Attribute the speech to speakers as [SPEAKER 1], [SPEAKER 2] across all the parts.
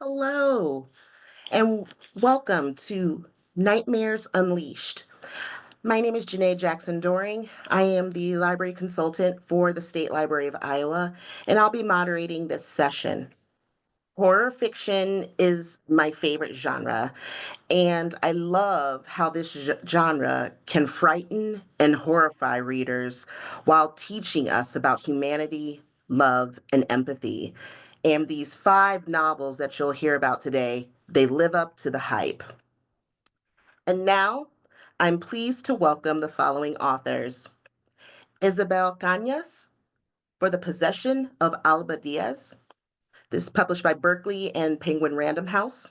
[SPEAKER 1] Hello, and welcome to Nightmares Unleashed. My name is Janee Jackson-Doering. I am the library consultant for the State Library of Iowa, and I'll be moderating this session. Horror fiction is my favorite genre, and I love how this genre can frighten and horrify readers while teaching us about humanity, love, and empathy. And these five novels that you'll hear about today, they live up to the hype. And now, I'm pleased to welcome the following authors. Isabel Canas for The Possession of Alba Diaz. This is published by Berkley and Penguin Random House.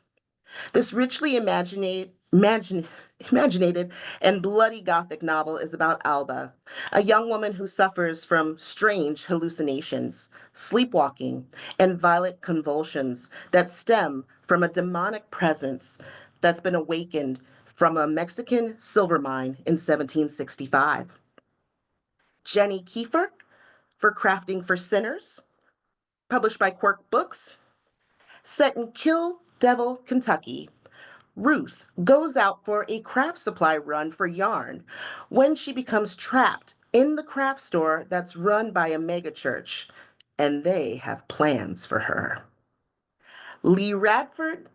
[SPEAKER 1] This richly imaginated and bloody Gothic novel is about Alba, a young woman who suffers from strange hallucinations, sleepwalking, and violent convulsions that stem from a demonic presence that's been awakened from a Mexican silver mine in 1765. Janee Kiefer for Crafting for Sinners, published by Quirk Books, set in Kill Devil, Kentucky. Ruth goes out for a craft supply run for yarn when she becomes trapped in the craft store that's run by a megachurch, and they have plans for her. Leigh Radford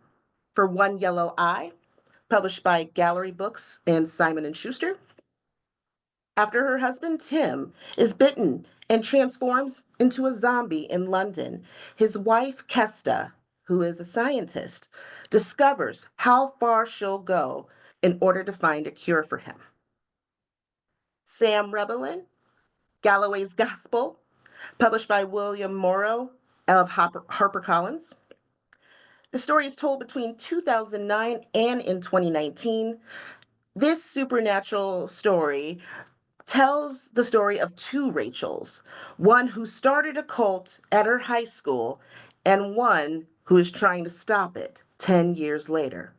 [SPEAKER 1] for One Yellow Eye, published by Galloway Books and Simon and Schuster. After her husband Tim is bitten and transforms into a zombie in London, his wife Kesta, who is a scientist, discovers how far she'll go in order to find a cure for him. Sam Rebelein, Galloway's Gospel, published by William Morrow of HarperCollins. The story is told between 2009 and in 2019. This supernatural story tells the story of two Rachels, one who started a cult at her high school and one who is trying to stop it 10 years later.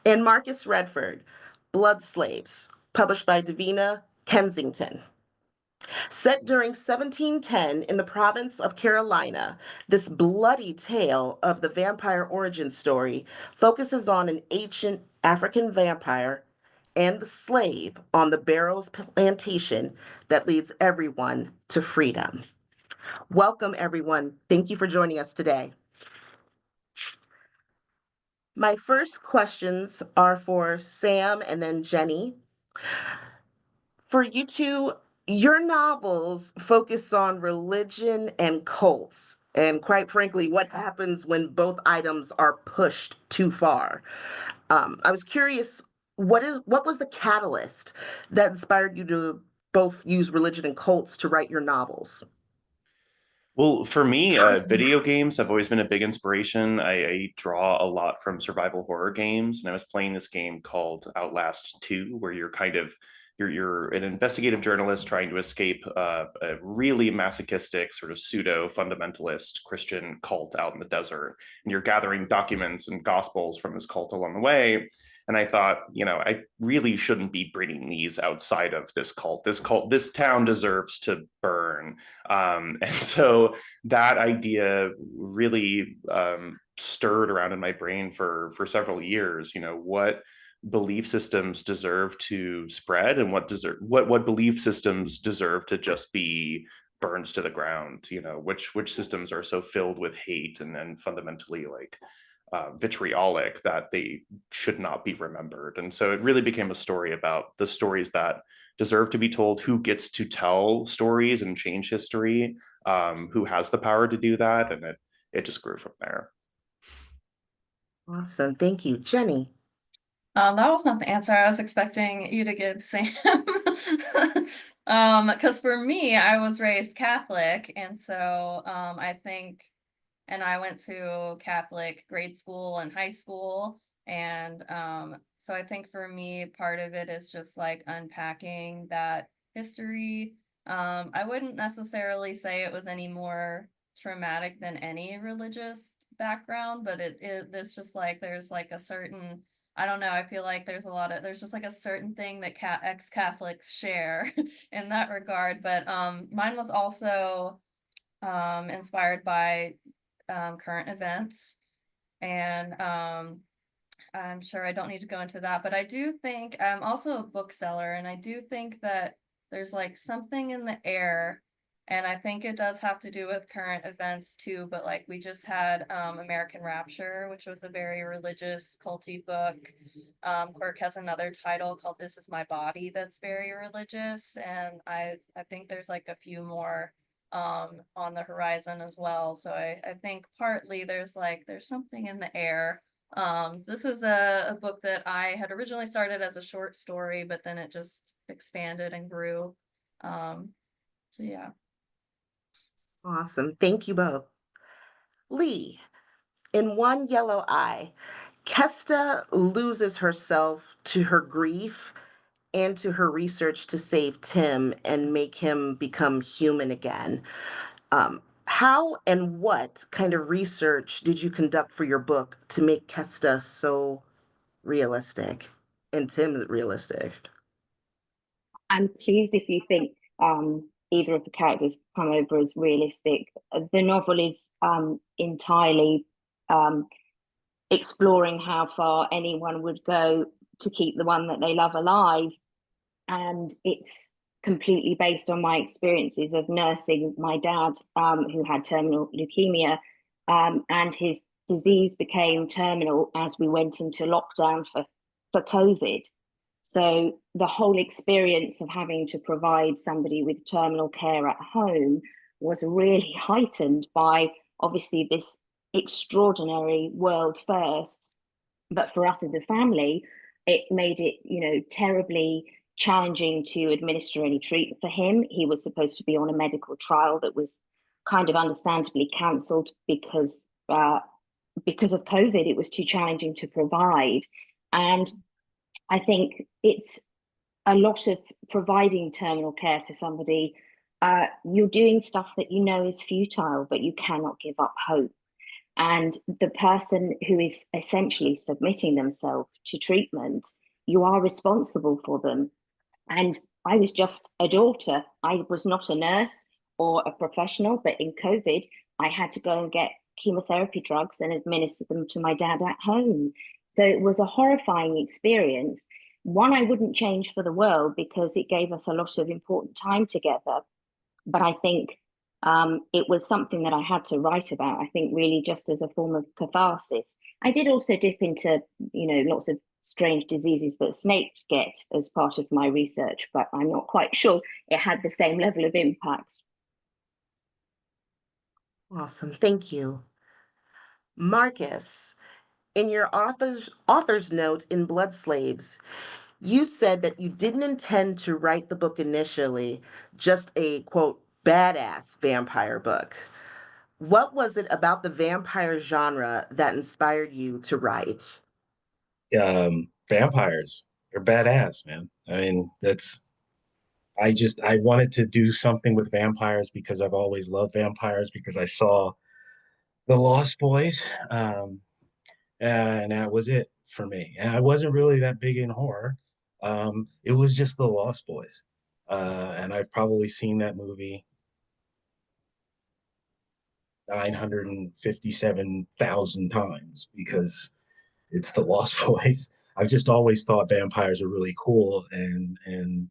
[SPEAKER 1] And Markus Radford, Blood Slaves, published by Dafina, Kensington. Set during 1710 in the province of Carolina, this bloody tale of the vampire origin story focuses on an ancient African vampire and the slave on the Barrows plantation that leads everyone to freedom. Welcome, everyone. Thank you for joining us today. My first questions are for Sam and then Janee. For you two, your novels focus on religion and cults, and quite frankly, what happens when both items are pushed too far. I was curious, what was the catalyst that inspired you to both use religion and cults to write your novels?
[SPEAKER 2] Well, for me, video games have always been a big inspiration. I draw a lot from survival horror games, and I was playing this game called Outlast 2, where you're an investigative journalist trying to escape a really masochistic sort of pseudo fundamentalist Christian cult out in the desert, and you're gathering documents and gospels from this cult along the way. And I thought, I really shouldn't be bringing these outside of this cult. This town deserves to burn. And so that idea really stirred around in my brain for several years. What belief systems deserve to spread, and what belief systems deserve to just be burned to the ground. Which systems are so filled with hate and fundamentally like vitriolic that they should not be remembered. And so it really became a story about the stories that deserve to be told, who gets to tell stories and change history, who has the power to do that. And it just grew from there.
[SPEAKER 1] Awesome. Thank you. Janee.
[SPEAKER 3] That was not the answer I was expecting you to give, Sam. Because for me, I was raised Catholic, and so I think, and I went to Catholic grade school and high school, and so I think for me, part of it is just like unpacking that history. I wouldn't necessarily say it was any more traumatic than any religious background, but it's just like there's like a certain, I don't know, I feel like there's just like a certain thing that ex-Catholics share in that regard. But mine was also inspired by current events. And I'm sure I don't need to go into that, but I do think I'm also a bookseller, and I do think that there's like something in the air, and I think it does have to do with current events too, but like we just had American Rapture, which was a very religious culty book. Quirk has another title called This Is My Body that's very religious, and I think there's like a few more on the horizon as well. So I think partly there's something in the air. This is a book that I had originally started as a short story, but then it just expanded and grew. So yeah.
[SPEAKER 1] Awesome. Thank you both. Leigh, in One Yellow Eye, Kesta loses herself to her grief and to her research to save Tim and make him become human again. How and what kind of research did you conduct for your book to make Kesta so realistic and Tim realistic?
[SPEAKER 4] I'm pleased if you think either of the characters come over as realistic. The novel is entirely exploring how far anyone would go to keep the one that they love alive. And it's completely based on my experiences of nursing my dad, who had terminal leukemia, and his disease became terminal as we went into lockdown for COVID. So the whole experience of having to provide somebody with terminal care at home was really heightened by obviously this extraordinary world first. But for us as a family, it made it, terribly challenging to administer any treatment for him. He was supposed to be on a medical trial that was kind of understandably cancelled because of COVID. It was too challenging to provide. And I think it's a lot of providing terminal care for somebody. You're doing stuff that you know is futile, but you cannot give up hope. And the person who is essentially submitting themselves to treatment, you are responsible for them. And I was just a daughter. I was not a nurse or a professional, but in COVID, I had to go and get chemotherapy drugs and administer them to my dad at home. So it was a horrifying experience. One I wouldn't change for the world because it gave us a lot of important time together. But I think it was something that I had to write about, I think, really just as a form of catharsis. I did also dip into, lots of strange diseases that snakes get as part of my research, but I'm not quite sure it had the same level of impact.
[SPEAKER 1] Awesome. Thank you. Markus, in your author's note in Blood Slaves, you said that you didn't intend to write the book initially, just a quote, badass vampire book. What was it about the vampire genre that inspired you to write?
[SPEAKER 5] Vampires are badass, man. I mean, I wanted to do something with vampires because I've always loved vampires because I saw the Lost Boys, and that was it for me. And I wasn't really that big in horror. It was just the Lost Boys, and I've probably seen that movie 957,000 times because it's the Lost Boys. I've just always thought vampires are really cool, and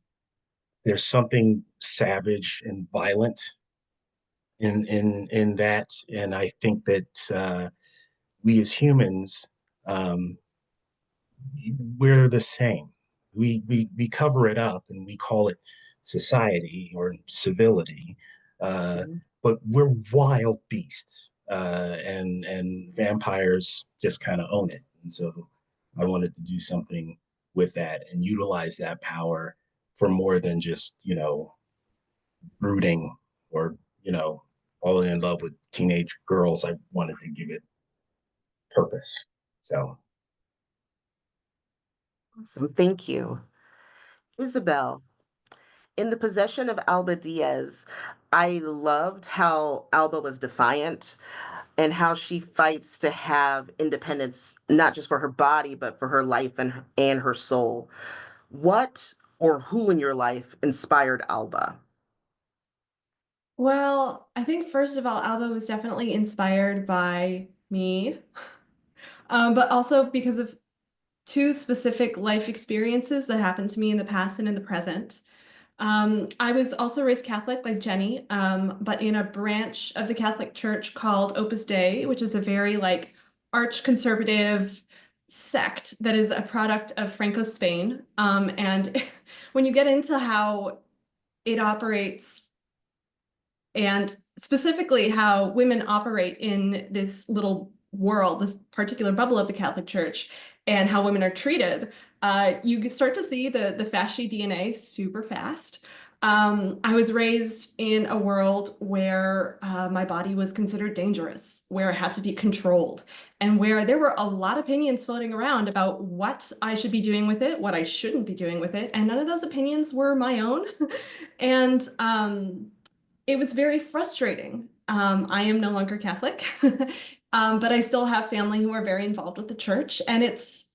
[SPEAKER 5] there's something savage and violent in that, and I think that we as humans, um, we're the same. We cover it up and we call it society or civility,
[SPEAKER 1] Mhm.
[SPEAKER 5] but we're wild beasts, and vampires just kind of own it. And so I wanted to do something with that and utilize that power for more than just brooding or falling in love with teenage girls. I wanted to give it purpose. So
[SPEAKER 1] Awesome. Thank you. Isabel, in the possession of Alba Diaz, I loved how Alba was defiant and how she fights to have independence, not just for her body, but for her life and her soul. What or who in your life inspired Alba?
[SPEAKER 6] Well, I think first of all, Alba was definitely inspired by me. but also because of two specific life experiences that happened to me in the past and in the present. I was also raised Catholic like Janee, but in a branch of the Catholic Church called Opus Dei, which is a very like arch conservative sect that is a product of Franco Spain. And when you get into how it operates and specifically how women operate in this little world, this particular bubble of the Catholic Church, and how women are treated, you start to see the fasci DNA super fast. I was raised in a world where my body was considered dangerous, where it had to be controlled, and where there were a lot of opinions floating around about what I should be doing with it, what I shouldn't be doing with it, and none of those opinions were my own. And it was very frustrating. I am no longer Catholic, but I still have family who are very involved with the church. And it's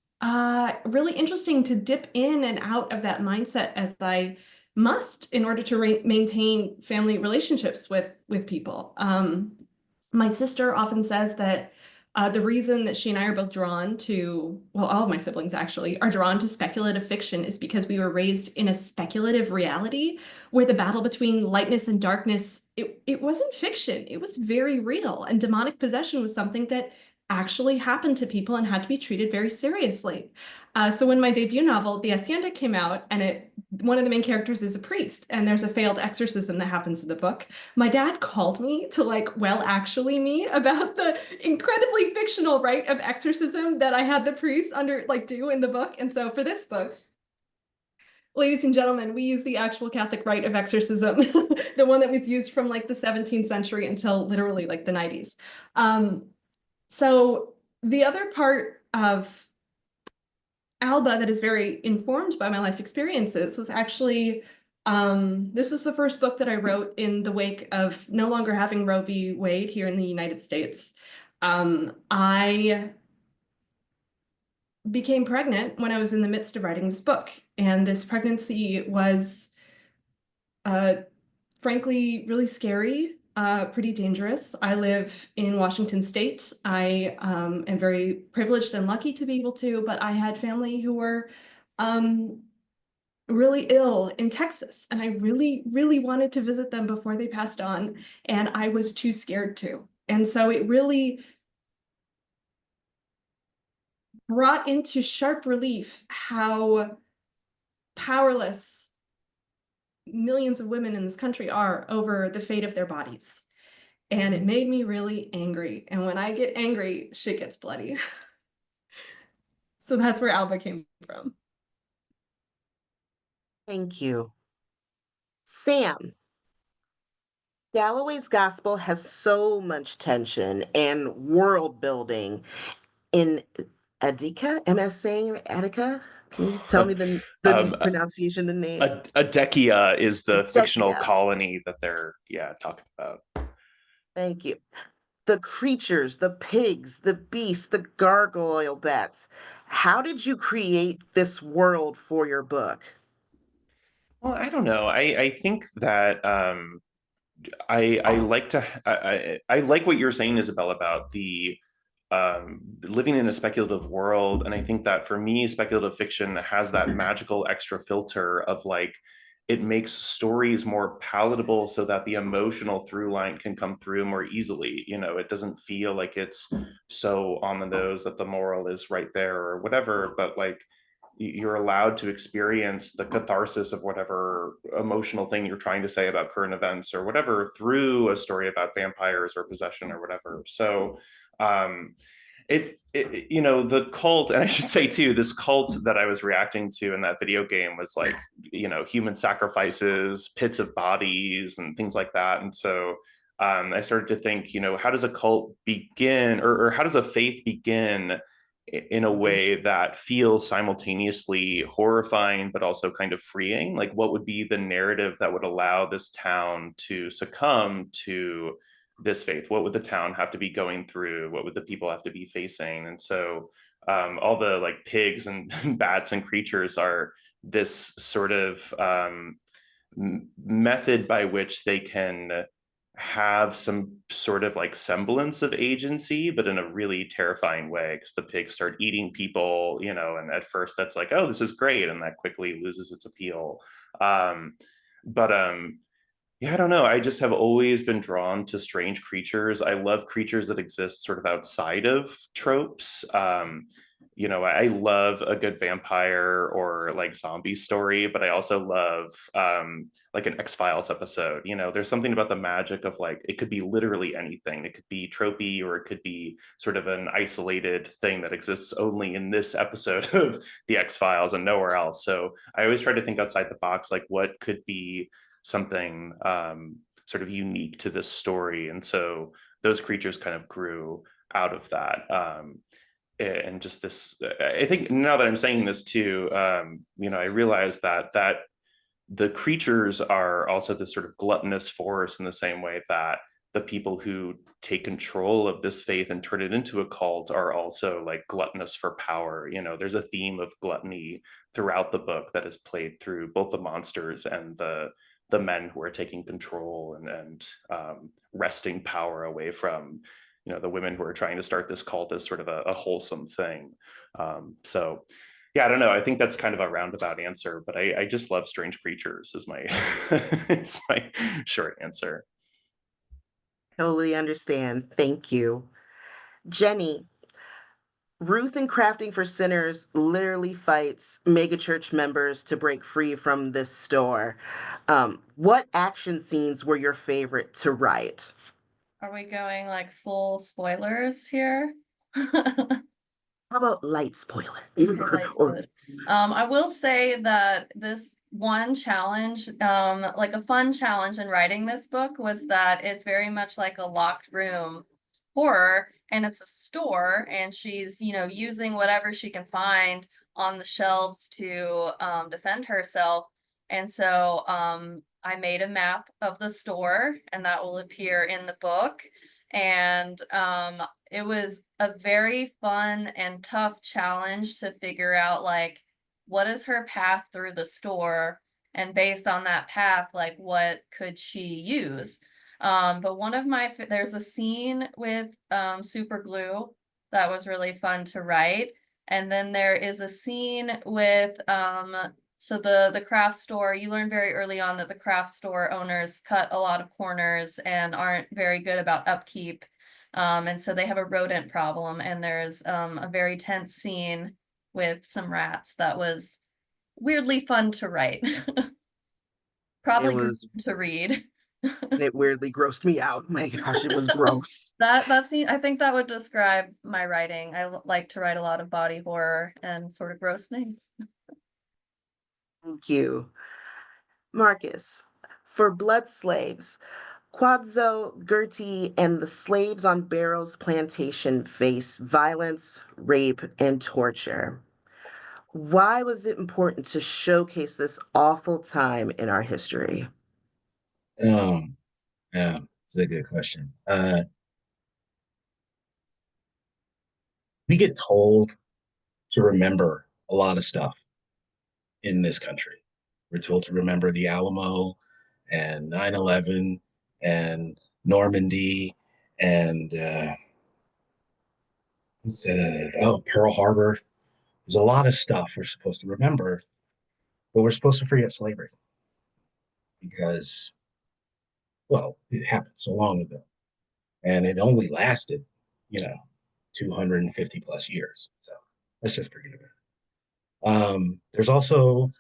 [SPEAKER 6] really interesting to dip in and out of that mindset as I must in order to maintain family relationships with people. My sister often says that the reason that she and I are both drawn to, well, all of my siblings actually are drawn to speculative fiction is because we were raised in a speculative reality where the battle between lightness and darkness, it wasn't fiction, it was very real. And demonic possession was something that actually happened to people and had to be treated very seriously. So when my debut novel, The Hacienda, came out, and one of the main characters is a priest, and there's a failed exorcism that happens in the book, my dad called me to actually me about the incredibly fictional rite of exorcism that I had the priest do in the book. And so for this book, ladies and gentlemen, we use the actual Catholic rite of exorcism, the one that was used from like the 17th century until literally like the 90s. So the other part of Alba that is very informed by my life experiences was actually, this was the first book that I wrote in the wake of no longer having Roe v. Wade here in the United States. I became pregnant when I was in the midst of writing this book, and this pregnancy was frankly really scary. Pretty dangerous. I live in Washington State. I am very privileged and lucky to be able to, but I had family who were really ill in Texas, and I really, really wanted to visit them before they passed on, and I was too scared to. And so it really brought into sharp relief how powerless millions of women in this country are over the fate of their bodies. And it made me really angry. And when I get angry, shit gets bloody. So that's where Alba came from.
[SPEAKER 1] Thank you. Sam, Galloway's gospel has so much tension and world building in Adika. Am I saying Attica? Can you tell me the pronunciation, the name?
[SPEAKER 2] Adekia is the fictional
[SPEAKER 1] Adekia.
[SPEAKER 2] colony that they're talking about.
[SPEAKER 1] Thank you. The creatures, the pigs, the beasts, the gargoyle bats. How did you create this world for your book?
[SPEAKER 2] Well, I don't know. I think that I like what you're saying, Isabel, about the living in a speculative world. And I think that for me, speculative fiction has that magical extra filter of like, it makes stories more palatable so that the emotional through line can come through more easily. You know, it doesn't feel like it's so on the nose that the moral is right there or whatever, but like you're allowed to experience the catharsis of whatever emotional thing you're trying to say about current events or whatever through a story about vampires or possession or whatever. So the cult, and I should say too, this cult that I was reacting to in that video game was like, human sacrifices, pits of bodies and things like that. And so I started to think, how does a cult begin, or how does a faith begin in a way that feels simultaneously horrifying but also kind of freeing? Like, what would be the narrative that would allow this town to succumb to this faith? What would the town have to be going through? What would the people have to be facing? And so all the like pigs and bats and creatures are this sort of method by which they can have some sort of like semblance of agency, but in a really terrifying way, because the pigs start eating people, you know, and at first that's like, oh, this is great, and that quickly loses its appeal. But yeah, I don't know. I just have always been drawn to strange creatures. I love creatures that exist sort of outside of tropes. You know, I love a good vampire or like zombie story, but I also love like an X-Files episode. You know, there's something about the magic of like, it could be literally anything. It could be tropey, or it could be sort of an isolated thing that exists only in this episode of the X-Files and nowhere else. So I always try to think outside the box, like what could be something sort of unique to this story. And so those creatures kind of grew out of that. And just this, I think now that I'm saying this too, you know, I realize that the creatures are also this sort of gluttonous force in the same way that the people who take control of this faith and turn it into a cult are also like gluttonous for power. You know, there's a theme of gluttony throughout the book that is played through both the monsters and the men who are taking control and wresting power away from, you know, the women who are trying to start this cult as sort of a wholesome thing. So yeah, I don't know. I think that's kind of a roundabout answer, but I just love strange creatures is my is my short answer.
[SPEAKER 1] Totally understand. Thank you. Janee, Ruth in Crafting for Sinners literally fights megachurch members to break free from this store. What action scenes were your favorite to write?
[SPEAKER 3] Are we going like full spoilers here?
[SPEAKER 1] How about light spoiler?
[SPEAKER 3] Okay, light
[SPEAKER 1] Or
[SPEAKER 3] spoilers. I will say that this one challenge, like a fun challenge in writing this book, was that it's very much like a locked room horror, and it's a store, and she's, you know, using whatever she can find on the shelves to defend herself. And so I made a map of the store, and that will appear in the book. And it was a very fun and tough challenge to figure out, like, what is her path through the store, and based on that path, like, what could she use. But one of my there's a scene with super glue that was really fun to write, and then there is a scene with so the craft store, you learn very early on that the craft store owners cut a lot of corners and aren't very good about upkeep. And so they have a rodent problem, and there's a very tense scene with some rats that was weirdly fun to write.
[SPEAKER 1] it
[SPEAKER 3] Probably
[SPEAKER 1] was,
[SPEAKER 3] to read.
[SPEAKER 1] it weirdly grossed me out. My gosh, it was gross.
[SPEAKER 3] That scene, I think that would describe my writing. I like to write a lot of body horror and sort of gross things.
[SPEAKER 1] Thank you. Markus, for Blood Slaves, Quadzo, Gertie, and the slaves on Barrow's plantation face violence, rape, and torture. Why was it important to showcase this awful time in our history?
[SPEAKER 5] Yeah, it's a good question. We get told to remember a lot of stuff in this country. We're told to remember the Alamo and 9/11 and Normandy and Pearl Harbor. There's a lot of stuff we're supposed to remember, but we're supposed to forget slavery because, well, it happened so long ago, and it only lasted, you know, 250 plus years. So let's just forget about it. There's also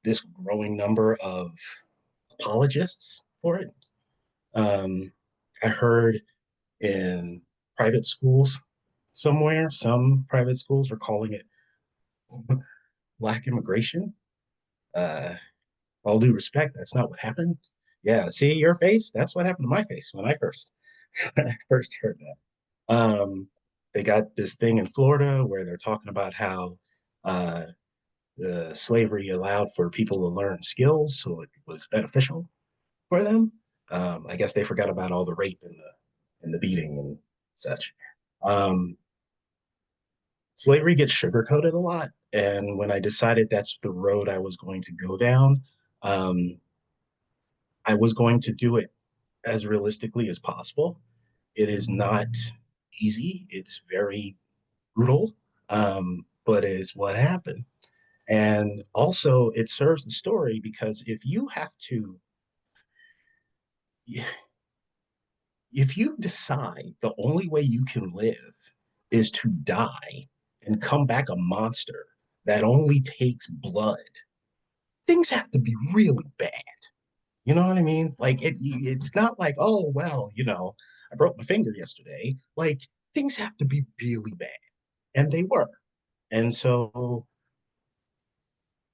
[SPEAKER 5] this growing number of apologists for it. I heard in private schools somewhere, some private schools are calling it Black immigration. Uh, all due respect, that's not what happened. Yeah, see your face? That's what happened to my face when I first when I first heard that. They got this thing in Florida where they're talking about how uh, slavery allowed for people to learn skills, so it was beneficial for them. I guess they forgot about all the rape and the beating and such. Um, Slavery gets sugarcoated a lot, and when I decided that's the road I was going to go down, um, I was going to do it as realistically as possible. It is not easy. It's very brutal, but it is what happened. And also, it serves the story because if you decide the only way you can live is to die and come back a monster that only takes blood, things have to be really bad. You know what I mean? Like it's not like, oh well, I broke my finger yesterday. Like things have to be really bad, and they were. And so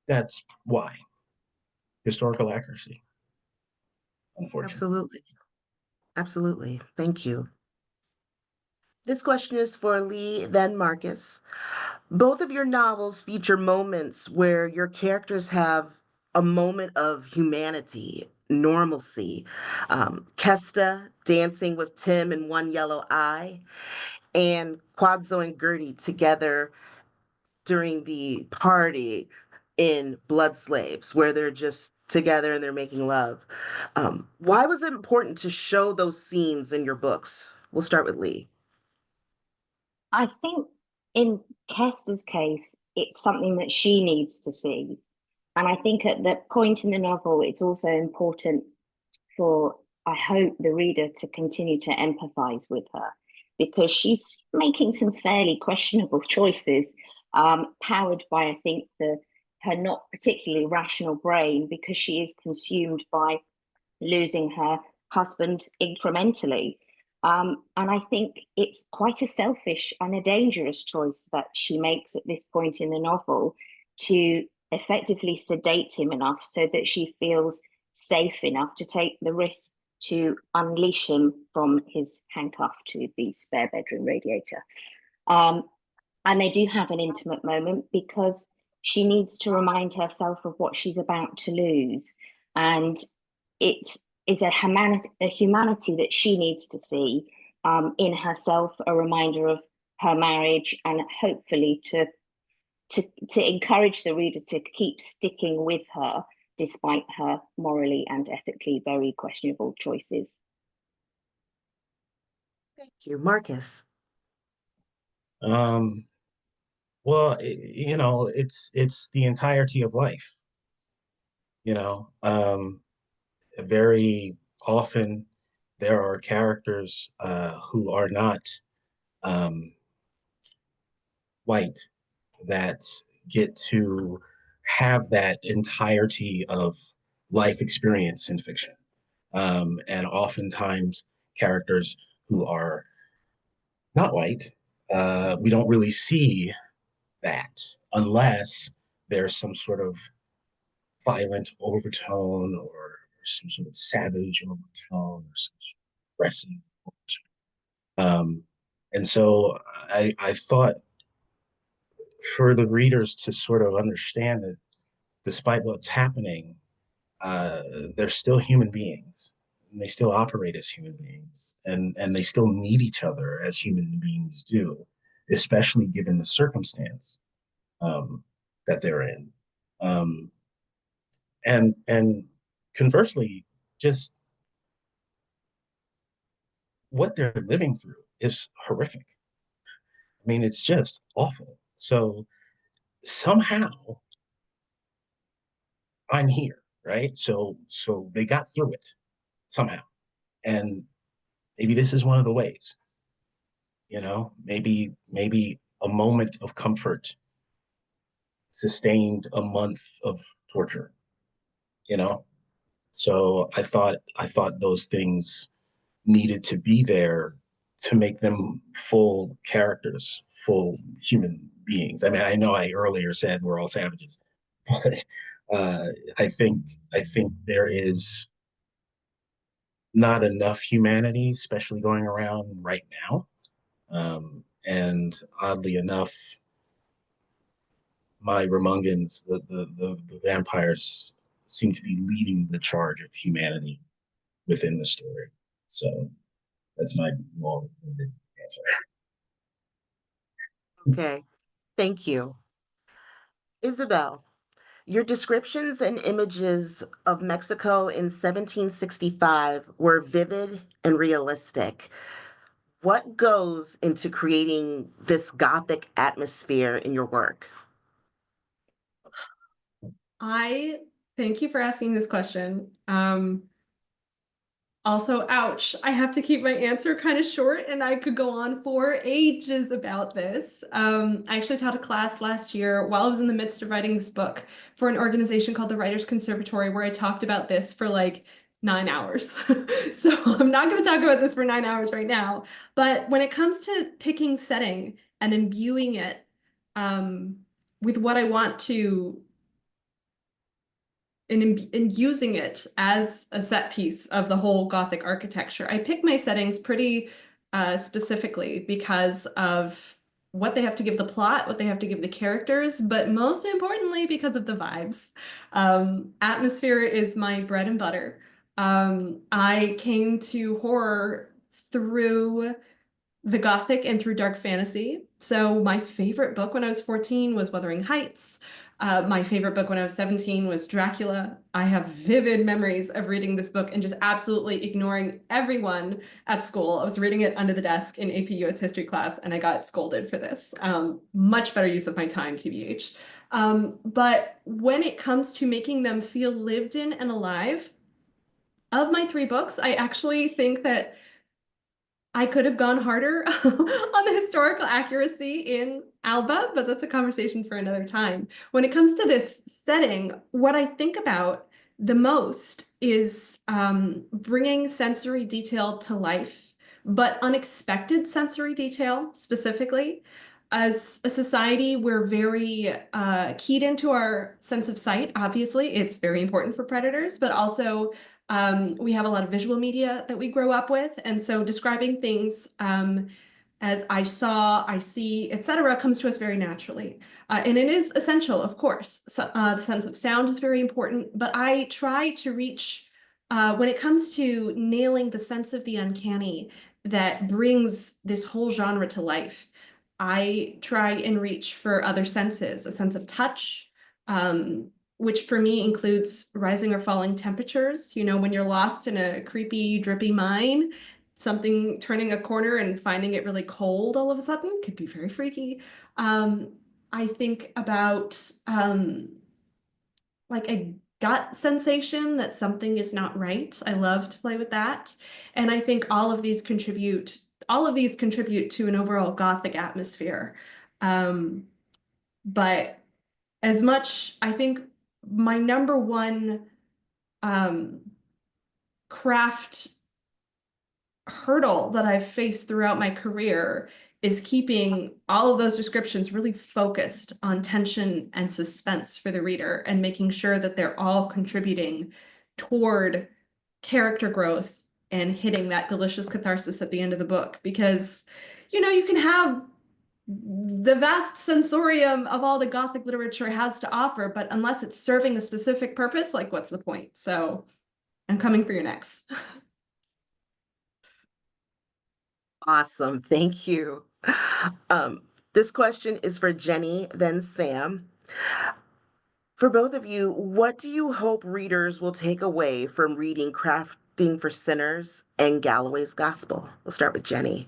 [SPEAKER 5] that's why historical accuracy, unfortunately.
[SPEAKER 1] Absolutely. Absolutely. Thank you. This question is for Leigh, then Markus. Both of your novels feature moments where your characters have a moment of humanity, normalcy. Kesta dancing with Tim in One Yellow Eye, and Quadzo and Gertie together during the party in Blood Slaves, where they're just together and they're making love. Why was it important to show those scenes in your books? We'll start with Leigh.
[SPEAKER 4] I think in Kester's case, it's something that she needs to see. And I think at that point in the novel, it's also important for, I hope, the reader to continue to empathize with her because she's making some fairly questionable choices, powered by, I think, her not particularly rational brain because she is consumed by losing her husband incrementally. And I think it's quite a selfish and a dangerous choice that she makes at this point in the novel to effectively sedate him enough so that she feels safe enough to take the risk to unleash him from his handcuff to the spare bedroom radiator. And they do have an intimate moment because she needs to remind herself of what she's about to lose. And it is a humanity that she needs to see in herself, a reminder of her marriage, and hopefully to encourage the reader to keep sticking with her despite her morally and ethically very questionable choices.
[SPEAKER 1] Thank you. Markus.
[SPEAKER 5] Well, it's the entirety of life. Very often there are characters who are not um, white that get to have that entirety of life experience in fiction. And oftentimes characters who are not white, we don't really see that unless there's some sort of violent overtone or some sort of savage overtone or some sort of aggressive overtone. And so I thought for the readers to sort of understand that despite what's happening, they're still human beings. And they still operate as human beings, and they still need each other as human beings do, especially given the circumstance that they're in. And conversely, just what they're living through is horrific. I mean, it's just awful. So somehow I'm here, right? So they got through it somehow. And maybe this is one of the ways, maybe a moment of comfort sustained a month of torture, you know? So I thought those things needed to be there to make them full characters, full human beings. I mean, I know I earlier said we're all savages, but I think there is not enough humanity, especially going around right now. And oddly enough, my Remungans, the vampires, seem to be leading the charge of humanity within the story. So that's my long-winded answer.
[SPEAKER 1] Okay. Thank you. Isabel, Your descriptions and images of Mexico in 1765 were vivid and realistic. What goes into creating this Gothic atmosphere in your work?
[SPEAKER 6] I thank you for asking this question. Also, ouch, I have to keep my answer kind of short, and I could go on for ages about this. I actually taught a class last year while I was in the midst of writing this book for an organization called the Writers Conservatory, where I talked about this for like 9 hours. So I'm not going to talk about this for 9 hours right now. But when it comes to picking setting and imbuing it with what I want to in using it as a set piece of the whole Gothic architecture. I pick my settings pretty specifically because of what they have to give the plot, what they have to give the characters, but most importantly because of the vibes. Atmosphere is my bread and butter. I came to horror through the Gothic and through dark fantasy. So my favorite book when I was 14 was Wuthering Heights. My favorite book when I was 17 was Dracula. I have vivid memories of reading this book and just absolutely ignoring everyone at school. I was reading it under the desk in AP US history class, and I got scolded for this. Much better use of my time, TBH. But when it comes to making them feel lived in and alive, of my 3 books, I actually think that I could have gone harder on the historical accuracy in Alba, but that's a conversation for another time. When it comes to this setting, what I think about the most is bringing sensory detail to life, but unexpected sensory detail specifically. As a society, we're very keyed into our sense of sight. Obviously, it's very important for predators, but also we have a lot of visual media that we grow up with, and so describing things as I saw, I see, etc., comes to us very naturally. And it is essential, of course. So, the sense of sound is very important, but I try to reach, when it comes to nailing the sense of the uncanny that brings this whole genre to life, I try and reach for other senses, a sense of touch, which for me includes rising or falling temperatures. You know, when you're lost in a creepy, drippy mine, something turning a corner and finding it really cold all of a sudden could be very freaky. I think about like a gut sensation that something is not right. I love to play with that. And I think all of these contribute to an overall Gothic atmosphere. But as much, I think my number one craft hurdle that I've faced throughout my career is keeping all of those descriptions really focused on tension and suspense for the reader and making sure that they're all contributing toward character growth and hitting that delicious catharsis at the end of the book. Because, you know, you can have the vast sensorium of all the Gothic literature has to offer, but unless it's serving a specific purpose, like what's the point? So I'm coming for your next.
[SPEAKER 1] Awesome. Thank you. This question is for Janee, then Sam. For both of you, what do you hope readers will take away from reading Crafting for Sinners and Galloway's Gospel? We'll start with Janee.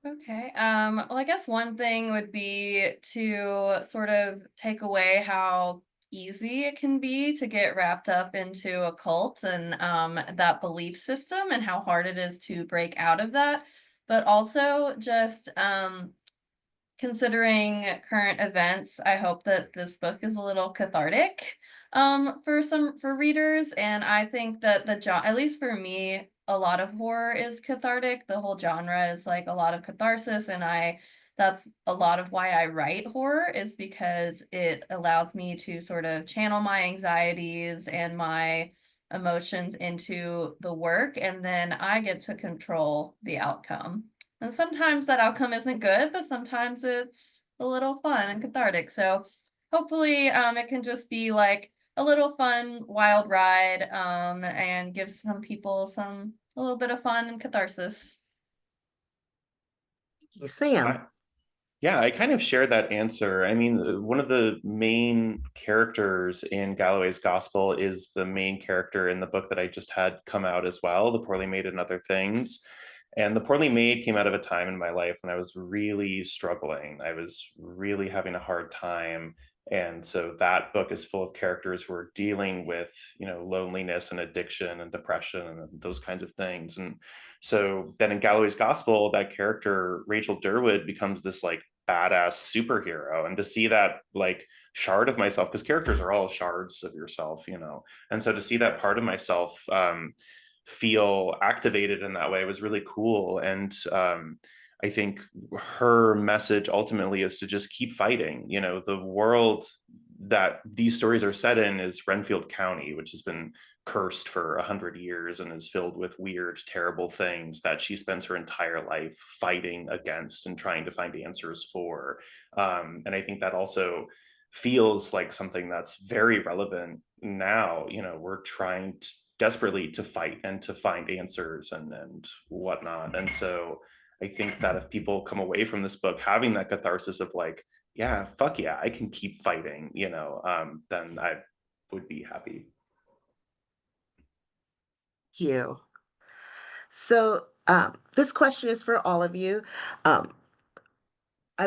[SPEAKER 3] Okay. Well, I guess one thing would be to sort of take away how easy it can be to get wrapped up into a cult and that belief system and how hard it is to break out of that. But also just considering current events, I hope that this book is a little cathartic for readers. And I think that at least for me, a lot of horror is cathartic. The whole genre is like a lot of catharsis, and that's a lot of why I write horror, is because it allows me to sort of channel my anxieties and my emotions into the work, and then I get to control the outcome. And sometimes that outcome isn't good, but sometimes it's a little fun and cathartic. So hopefully it can just be like a little fun, wild ride, and give some people a little bit of fun and catharsis.
[SPEAKER 1] Thank you, Sam.
[SPEAKER 2] Yeah, I kind of share that answer. I mean, one of the main characters in Galloway's Gospel is the main character in the book that I just had come out as well, The Poorly Made and Other Things. And The Poorly Made came out of a time in my life when I was really struggling. I was really having a hard time. And so that book is full of characters who are dealing with, loneliness and addiction and depression and those kinds of things. And so then in Galloway's Gospel, that character, Rachel Durwood, becomes this like badass superhero. And to see that like shard of myself, because characters are all shards of yourself, and so to see that part of myself feel activated in that way was really cool. And I think her message ultimately is to just keep fighting. The world that these stories are set in is Renfield County, which has been cursed for 100 years and is filled with weird, terrible things that she spends her entire life fighting against and trying to find answers for. And I think that also feels like something that's very relevant now. We're trying desperately to fight and to find answers and whatnot. And so I think that if people come away from this book having that catharsis of like, yeah, fuck yeah, I can keep fighting, then I would be happy.
[SPEAKER 1] You. So this question is for all of you. I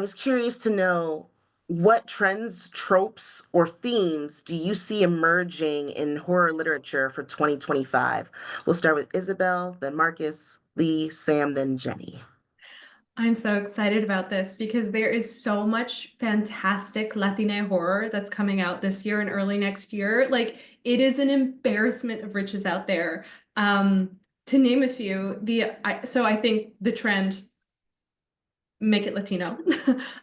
[SPEAKER 1] was curious to know what trends, tropes, or themes do you see emerging in horror literature for 2025? We'll start with Isabel, then Markus, Leigh, Sam, then Janee.
[SPEAKER 6] I'm so excited about this because there is so much fantastic Latina horror that's coming out this year and early next year. Like, it is an embarrassment of riches out there. To name a few, so I think the trend, make it Latino.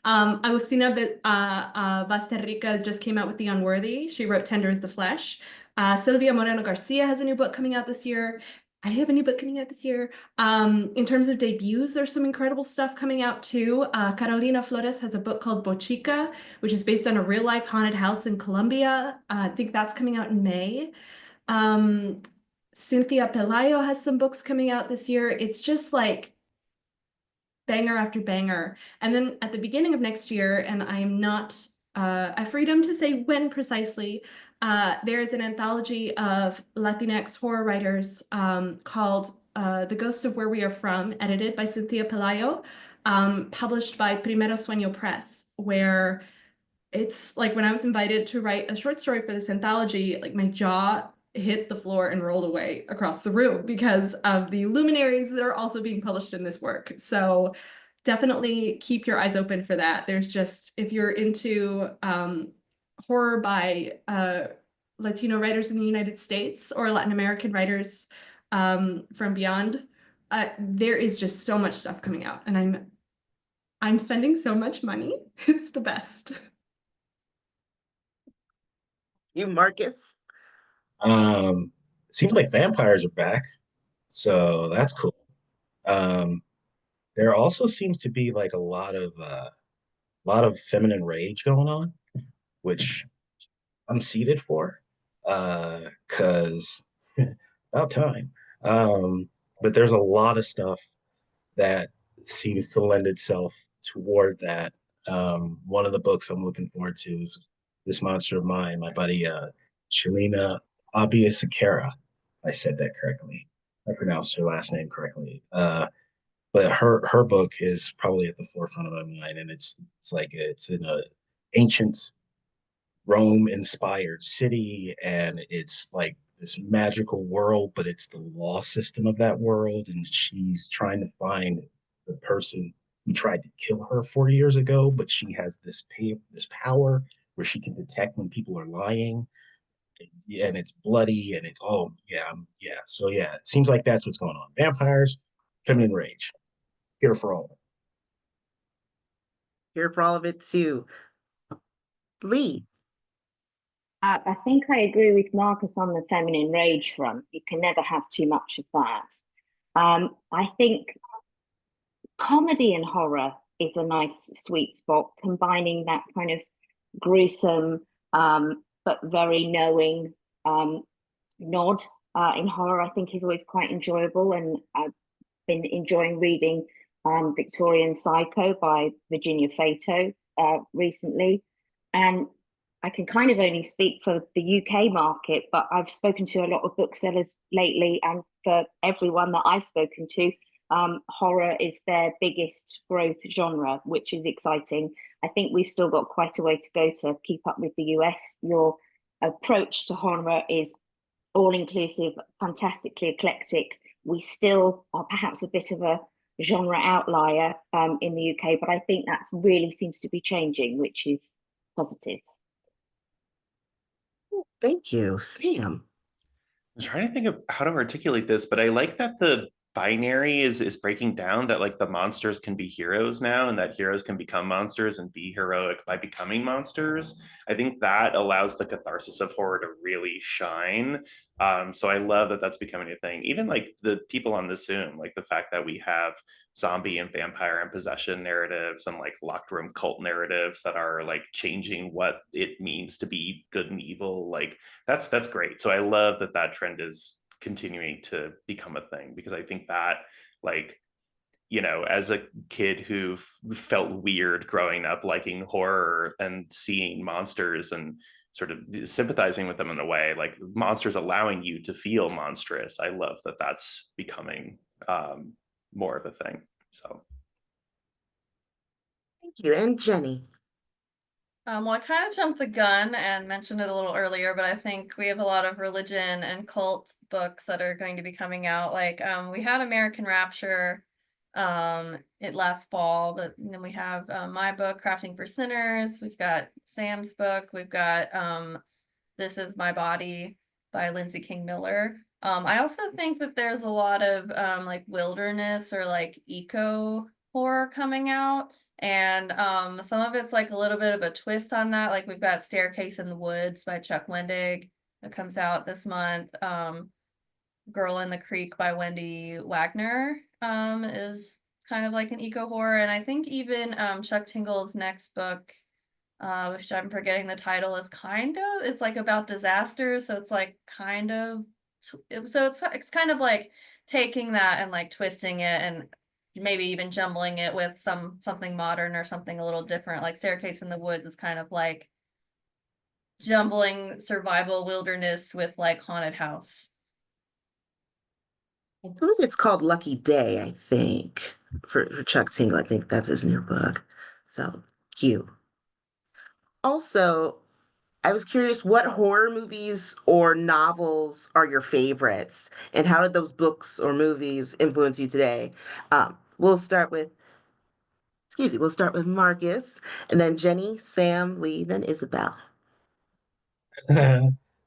[SPEAKER 6] Agustina Basterrica just came out with The Unworthy. She wrote Tender as the Flesh. Silvia Moreno Garcia has a new book coming out this year. I have a new book coming out this year. In terms of debuts, there's some incredible stuff coming out too. Carolina Flores has a book called Bochica, which is based on a real life haunted house in Colombia. I think that's coming out in May. Cynthia Pelayo has some books coming out this year. It's just like banger after banger. And then at the beginning of next year, and I'm not at freedom to say when precisely, there is an anthology of Latinx horror writers called The Ghosts of Where We Are From, edited by Cynthia Pelayo, published by Primero Sueño Press, where it's like when I was invited to write a short story for this anthology, like my jaw hit the floor and rolled away across the room because of the luminaries that are also being published in this work. So definitely keep your eyes open for that. There's just, if you're into horror by Latino writers in the United States or Latin American writers from beyond, there is just so much stuff coming out, and I'm spending so much money. It's the best.
[SPEAKER 1] You, Markus?
[SPEAKER 5] Seems like vampires are back, so that's cool. There also seems to be like a lot of feminine rage going on, which I'm seated for, because about time. But there's a lot of stuff that seems to lend itself toward that. One of the books I'm looking forward to is This Monster of Mine, my buddy Chelina Abiasakara. I said that correctly. I pronounced her last name correctly. But her book is probably at the forefront of my mind, and it's like it's in a ancient Rome inspired city, and it's like this magical world, but it's the law system of that world, and she's trying to find the person who tried to kill her 40 years ago, but she has this power where she can detect when people are lying, and it's bloody, and it's yeah. So yeah, it seems like that's what's going on. Vampires, feminine rage, here for all of it.
[SPEAKER 1] Here for all of it too. Leigh.
[SPEAKER 4] I think I agree with Markus on the feminine rage front. You can never have too much of that. I think comedy and horror is a nice sweet spot, combining that kind of gruesome but very knowing nod in horror. I think is always quite enjoyable, and I've been enjoying reading Victorian Psycho by Virginia Fato recently. And I can kind of only speak for the UK market, but I've spoken to a lot of booksellers lately, and for everyone that I've spoken to, horror is their biggest growth genre, which is exciting. I think we've still got quite a way to go to keep up with the US. Your approach to horror is all-inclusive, fantastically eclectic. We still are perhaps a bit of a genre outlier in the UK, but I think that really seems to be changing, which is positive.
[SPEAKER 1] Thank you, Sam.
[SPEAKER 2] I'm trying to think of how to articulate this, but I like that the binary is breaking down, that like the monsters can be heroes now, and that heroes can become monsters and be heroic by becoming monsters. I think that allows the catharsis of horror to really shine. So I love that that's becoming a thing. Even like the people on this Zoom, like the fact that we have zombie and vampire and possession narratives and like locked room cult narratives that are like changing what it means to be good and evil. Like that's great. So I love that that trend is continuing to become a thing, because I think that, like, you know, as a kid who felt weird growing up liking horror and seeing monsters and sort of sympathizing with them in a way, like monsters allowing you to feel monstrous, I love that that's becoming more of a thing. So
[SPEAKER 1] Thank you. And Janee.
[SPEAKER 3] Well, I kind of jumped the gun and mentioned it a little earlier, but I think we have a lot of religion and cult books that are going to be coming out. Like, we had American Rapture, it last fall, but then we have my book, Crafting for Sinners. We've got Sam's book. We've got This Is My Body by Lindsay King Miller. I also think that there's a lot of like wilderness or like eco horror coming out. And some of it's like a little bit of a twist on that. Like we've got Staircase in the Woods by Chuck Wendig that comes out this month. Girl in the Creek by Wendy Wagner is kind of like an eco horror. And I think even Chuck Tingle's next book, which I'm forgetting the title, is it's like about disasters. So it's like kind of, so it's kind of like taking that and like twisting it and maybe even jumbling it with something modern or something a little different. Like Staircase in the Woods is kind of like jumbling survival wilderness with like haunted house.
[SPEAKER 1] I believe it's called Lucky Day, I think, for Chuck Tingle. I think that's his new book. So cute. Also, I was curious, what horror movies or novels are your favorites, and how did those books or movies influence you today? We'll start with, we'll start with Markus, and then Janee, Sam, Leigh, then Isabel.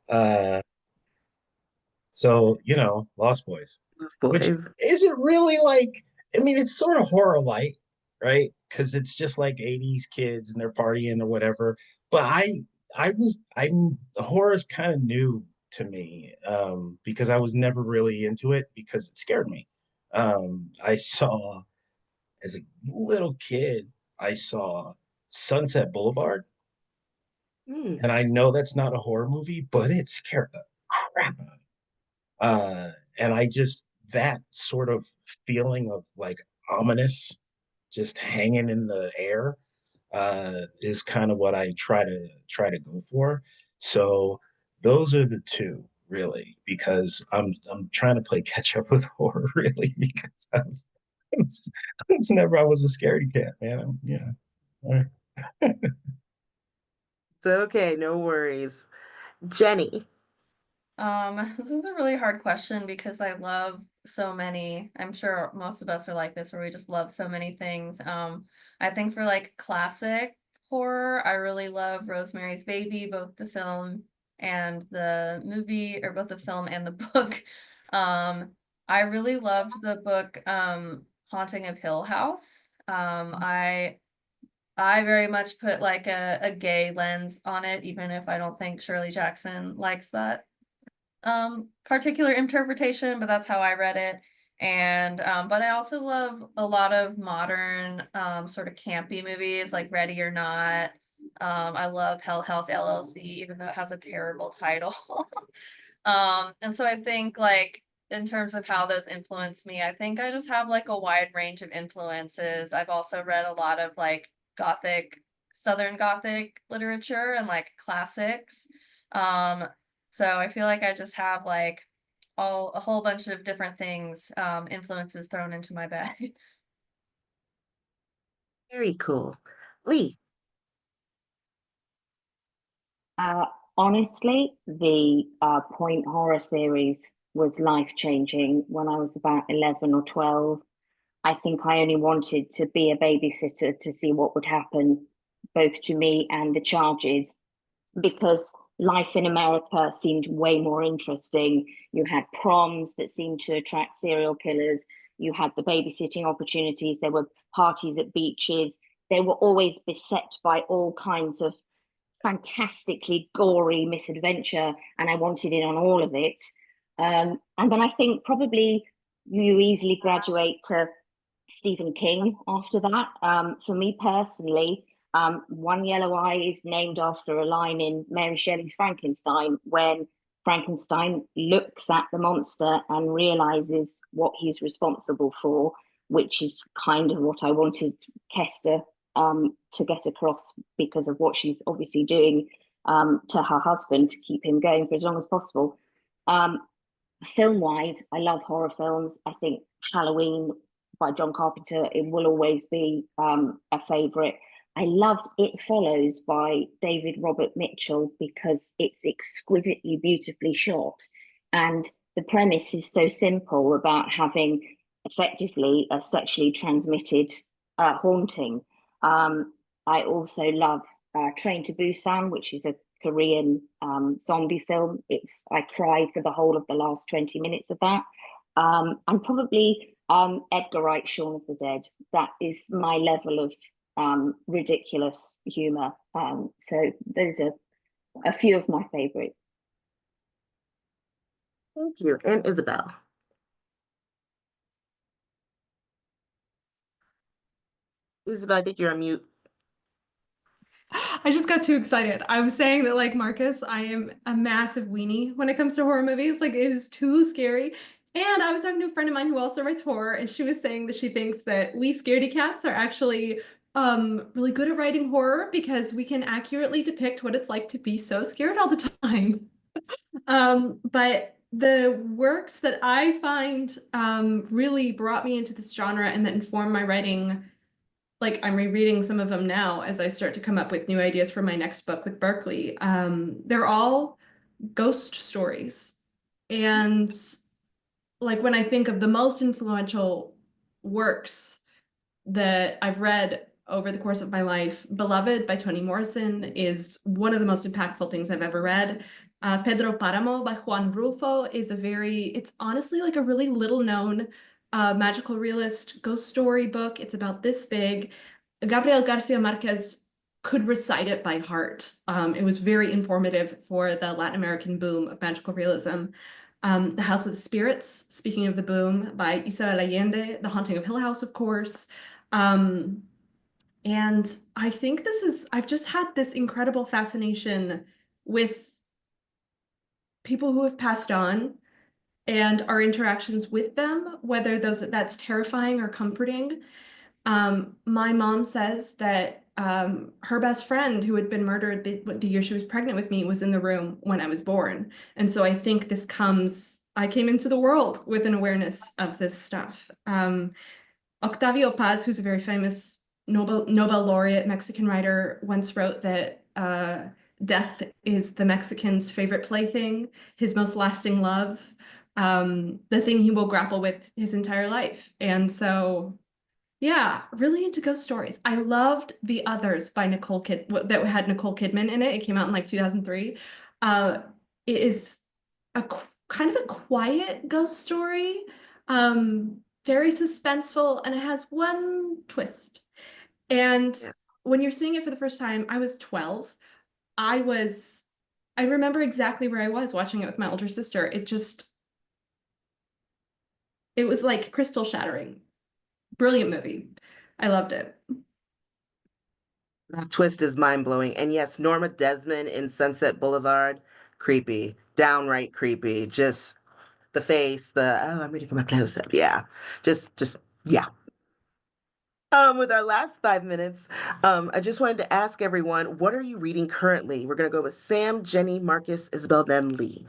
[SPEAKER 5] uh, so, you know, Lost Boys,
[SPEAKER 1] Those
[SPEAKER 5] which
[SPEAKER 1] boys.
[SPEAKER 5] isn't really like, I mean, it's sort of horror light, right? Because it's just like 80s kids and they're partying or whatever. But horror is kind of new to me, because I was never really into it because it scared me. I saw, as a little kid, I saw Sunset Boulevard.
[SPEAKER 1] Hmm.
[SPEAKER 5] And I know that's not a horror movie, but it scared the crap out of me. And I just, that sort of feeling of like ominous just hanging in the air is kind of what I try to go for. So those are the two really, because I'm trying to play catch up with horror really, because I was a scaredy cat, man. Yeah. All right.
[SPEAKER 1] It's okay, no worries. Janee.
[SPEAKER 3] This is a really hard question because I love so many. I'm sure most of us are like this, where we just love so many things. I think for like classic horror, I really love Rosemary's Baby, both the film and the movie, or both the film and the book. I really loved the book Haunting of Hill House. I very much put like a gay lens on it, even if I don't think Shirley Jackson likes that particular interpretation, but that's how I read it. And but I also love a lot of modern sort of campy movies like Ready or Not. I love Hell House LLC, even though it has a terrible title. And so I think like in terms of how those influence me, I think I just have like a wide range of influences. I've also read a lot of like Gothic, Southern Gothic literature and like classics. Um, so I feel like I just have like a whole bunch of different things, influences thrown into my bag.
[SPEAKER 1] Very cool. Leigh.
[SPEAKER 4] Uh, Honestly, the Point Horror series was life-changing when I was about 11 or 12. I think I only wanted to be a babysitter to see what would happen, both to me and the charges, because life in America seemed way more interesting. You had proms that seemed to attract serial killers. You had the babysitting opportunities. There were parties at beaches. They were always beset by all kinds of fantastically gory misadventure, and I wanted in on all of it. And then I think probably you easily graduate to Stephen King after that. For me personally, One Yellow Eye is named after a line in Mary Shelley's Frankenstein when Frankenstein looks at the monster and realizes what he's responsible for, which is kind of what I wanted Kester to get across because of what she's obviously doing to her husband to keep him going for as long as possible. Film wise, I love horror films. I think Halloween by John Carpenter, it will always be a favorite. I loved It Follows by David Robert Mitchell because it's exquisitely beautifully shot. And the premise is so simple about having effectively a sexually transmitted haunting. I also love Train to Busan, which is a Korean zombie film. I cried for the whole of the last 20 minutes of that. And probably Edgar Wright's Shaun of the Dead. That is my level of ridiculous humor. So those are a few of my favorites.
[SPEAKER 1] Thank you. And Isabel. Isabel, I think you're on mute.
[SPEAKER 6] I just got too excited. I was saying that, like Markus, I am a massive weenie when it comes to horror movies. Like, it is too scary. And I was talking to a friend of mine who also writes horror, and she was saying that she thinks that we scaredy cats are actually really good at writing horror because we can accurately depict what it's like to be so scared all the time. But the works that I find really brought me into this genre and that informed my writing, like I'm rereading some of them now as I start to come up with new ideas for my next book with Berkley. They're all ghost stories. And like when I think of the most influential works that I've read over the course of my life, Beloved by Toni Morrison is one of the most impactful things I've ever read. Pedro Paramo by Juan Rulfo is it's honestly like a really little known magical realist ghost story book. It's about this big. Gabriel Garcia Marquez could recite it by heart. It was very informative for the Latin American boom of magical realism. The House of the Spirits, speaking of the boom, by Isabel Allende, The Haunting of Hill House, of course. And I think I've just had this incredible fascination with people who have passed on and our interactions with them, whether that's terrifying or comforting. My mom says that her best friend who had been murdered the year she was pregnant with me was in the room when I was born. And so I think I came into the world with an awareness of this stuff. Octavio Paz, who's a very famous Nobel laureate Mexican writer, once wrote that death is the Mexican's favorite plaything, his most lasting love, the thing he will grapple with his entire life. And so, yeah, really into ghost stories. I loved The Others by that had Nicole Kidman in it. It came out in like 2003. It is kind of a quiet ghost story. Very suspenseful, and it has one twist. And
[SPEAKER 1] Yeah.
[SPEAKER 6] when you're seeing it for the first time, I was 12. I remember exactly where I was watching it with my older sister. It was like crystal shattering. Brilliant movie. I loved it.
[SPEAKER 1] That twist is mind-blowing. And yes, Norma Desmond in Sunset Boulevard, creepy, downright creepy. Just the face, I'm ready for my close up. Yeah. Yeah. With our last 5 minutes, I just wanted to ask everyone, what are you reading currently? We're going to go with Sam, Janee, Markus, Isabel, then Leigh.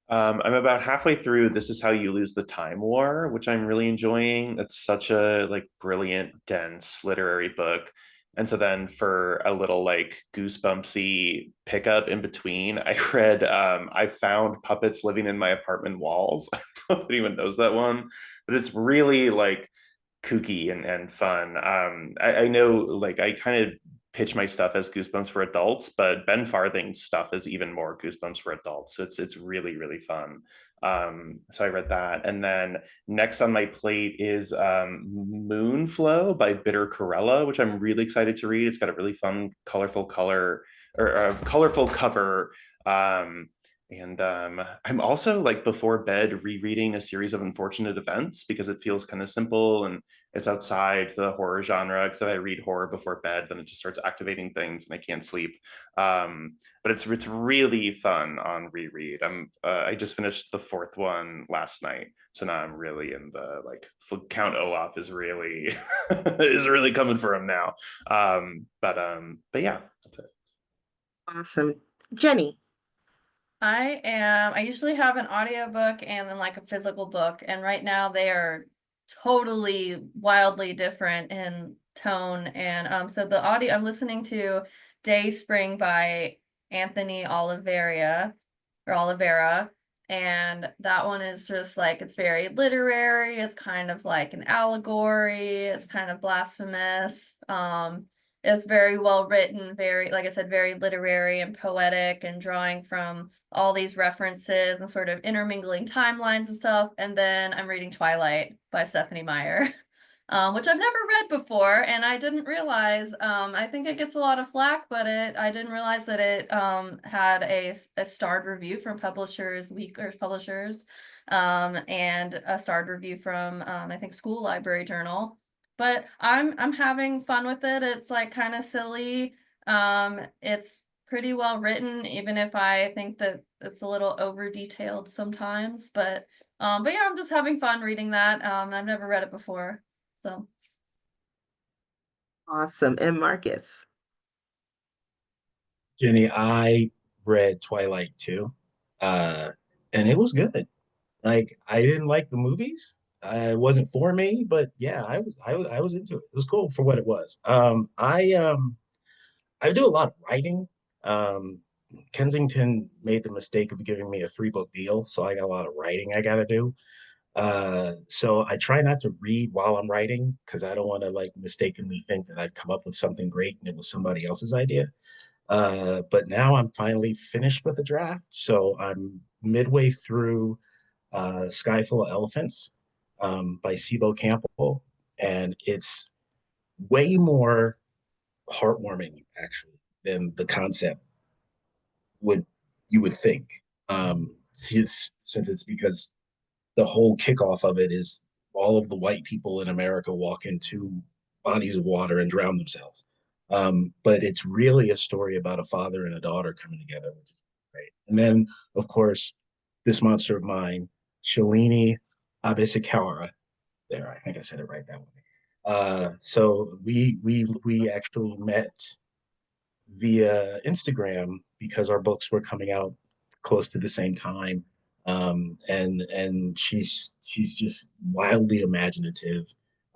[SPEAKER 2] I'm about halfway through This Is How You Lose the Time War, which I'm really enjoying. It's such a like brilliant, dense literary book. And so then for a little like goosebumpsy pickup in between, I read I Found Puppets Living in My Apartment Walls. I don't know if anyone knows that one, but it's really like kooky and fun. I know like I kind of pitch my stuff as Goosebumps for adults, but Ben Farthing's stuff is even more Goosebumps for adults. So it's really, really fun. So I read that. And then next on my plate is Moonflow by Bitter Corella, which I'm really excited to read. It's got a really fun, colorful colorful cover. And I'm also like before bed rereading a series of Unfortunate Events because it feels kind of simple and it's outside the horror genre. Because if I read horror before bed, then it just starts activating things and I can't sleep. But it's really fun on reread. I just finished the fourth one last night, so now I'm really in the like Count Olaf is really is really coming for him now. But yeah, that's it.
[SPEAKER 1] Awesome. Janee.
[SPEAKER 3] I usually have an audiobook and then like a physical book, and right now they are totally wildly different in tone. And so the audio I'm listening to Day Spring by Anthony Oliveira, and that one is just like, it's very literary, it's kind of like an allegory, it's kind of blasphemous. It's very well written, very, like I said, very literary and poetic, and drawing from all these references and sort of intermingling timelines and stuff. And then I'm reading Twilight by Stephanie Meyer, which I've never read before, and I didn't realize. I think it gets a lot of flack, but I didn't realize that it had a starred review from Publishers Week or Publishers, and a starred review from I think School Library Journal. But I'm having fun with it. It's like kind of silly. It's pretty well written, even if I think that it's a little over detailed sometimes. But yeah, I'm just having fun reading that. I've never read it before, so.
[SPEAKER 1] Awesome. And Markus.
[SPEAKER 5] Jenny, I read Twilight too, and it was good. Like I didn't like the movies. It wasn't for me, but yeah, I was into it. It was cool for what it was. I do a lot of writing. Um, Kensington made the mistake of giving me a 3-book deal, so I got a lot of writing I got to do. So I try not to read while I'm writing because I don't want to like mistakenly think that I've come up with something great and it was somebody else's idea. But now I'm finally finished with the draft, so I'm midway through Sky Full of Elephants by Sibo Campbell, and it's way more heartwarming actually than the concept would you would think. Since it's because the whole kickoff of it is all of the white people in America walk into bodies of water and drown themselves. But it's really a story about a father and a daughter coming together, which is great. And then, of course, this monster of mine, Shalini Abisikawa. There, I think I said it right that way. So we actually met via Instagram because our books were coming out close to the same time. And she's just wildly imaginative,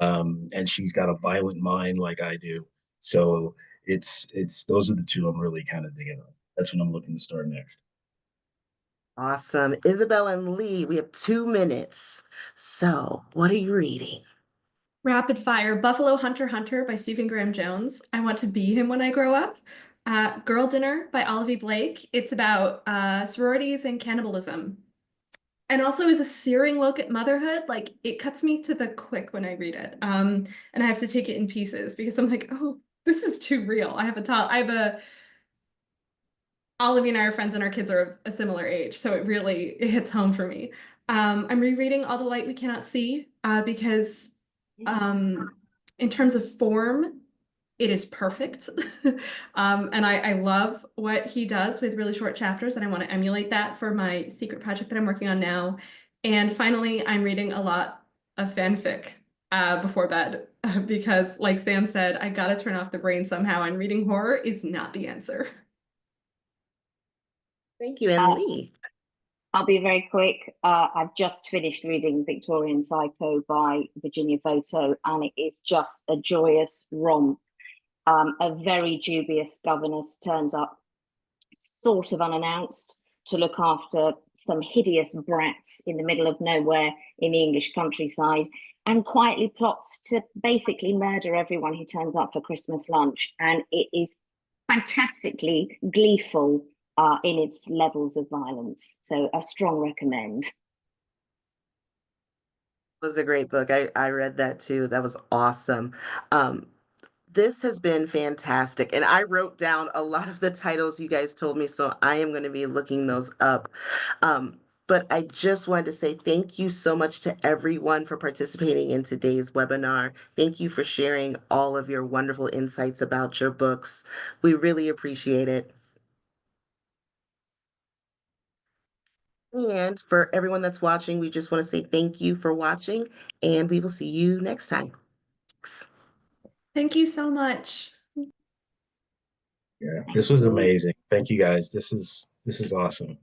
[SPEAKER 5] and she's got a violent mind like I do. So it's those are the two I'm really kind of digging on. That's what I'm looking to start next.
[SPEAKER 1] Awesome. Isabel and Leigh, we have 2 minutes. So, what are you reading?
[SPEAKER 6] Rapid fire, Buffalo Hunter Hunter by Stephen Graham Jones. I want to be him when I grow up. Girl Dinner by Olivia Blake. It's about sororities and cannibalism. And also is a searing look at motherhood. Like, it cuts me to the quick when I read it. And I have to take it in pieces because I'm like, oh, this is too real. Olivia and I are friends and our kids are of a similar age, so it hits home for me. I'm rereading All the Light We Cannot See because in terms of form, it is perfect. And I love what he does with really short chapters, and I want to emulate that for my secret project that I'm working on now. And finally, I'm reading a lot of fanfic before bed because, like Sam said, I gotta turn off the brain somehow, and reading horror is not the answer.
[SPEAKER 1] Thank you, and Leigh.
[SPEAKER 4] I'll be very quick. I've just finished reading Victorian Psycho by Virginia Photo, and it is just a joyous romp. A very dubious governess turns up sort of unannounced to look after some hideous brats in the middle of nowhere in the English countryside, and quietly plots to basically murder everyone who turns up for Christmas lunch. And it is fantastically gleeful in its levels of violence. So a strong recommend.
[SPEAKER 1] It was a great book. I read that too. That was awesome. This has been fantastic. And I wrote down a lot of the titles you guys told me, so I am going to be looking those up. But I just wanted to say thank you so much to everyone for participating in today's webinar. Thank you for sharing all of your wonderful insights about your books. We really appreciate it. And for everyone that's watching, we just want to say thank you for watching, and we will see you next time. Thanks.
[SPEAKER 6] Thank you so much.
[SPEAKER 5] Yeah, this was amazing. Thank you guys. This is awesome.